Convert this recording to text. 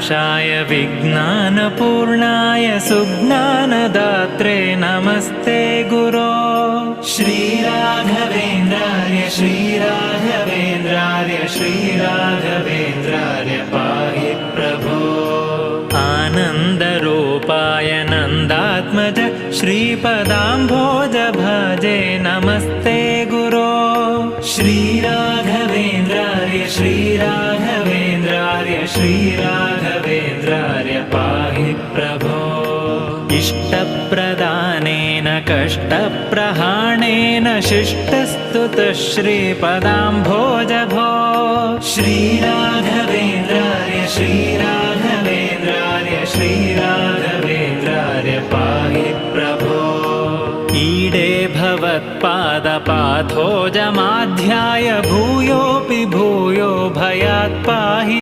विघ्नविनाशाय विज्ञानपूर्णाय सुज्ञानदात्रे नमस्ते गुरो। श्रीराघवेन्द्रार्य श्रीराघवेन्द्रार्य श्रीराघवेन्द्रार्य पाहि प्रभो। आनन्दरूपाय नन्दात्मज श्रीपदाम्भोज भजे नमस्ते गुरो। श्रीराघवेन्द्रार्य श्रीराघवेन्द्रार्य श्रीराघवेन्द्रार्य पाहि प्रभो। इष्टप्रदानेन कष्टप्रहाणेन शिष्टस्तुतः श्रीपदाम्भोज भो। श्रीराघवेन्द्रार्य श्रीराघवेन्द्रार्य श्रीराघवेन्द्रार्य पाहि प्रभो। ईडे भवत्पादपाथोजमाध्याय भूयोऽपि भूयो भयात् पाहि।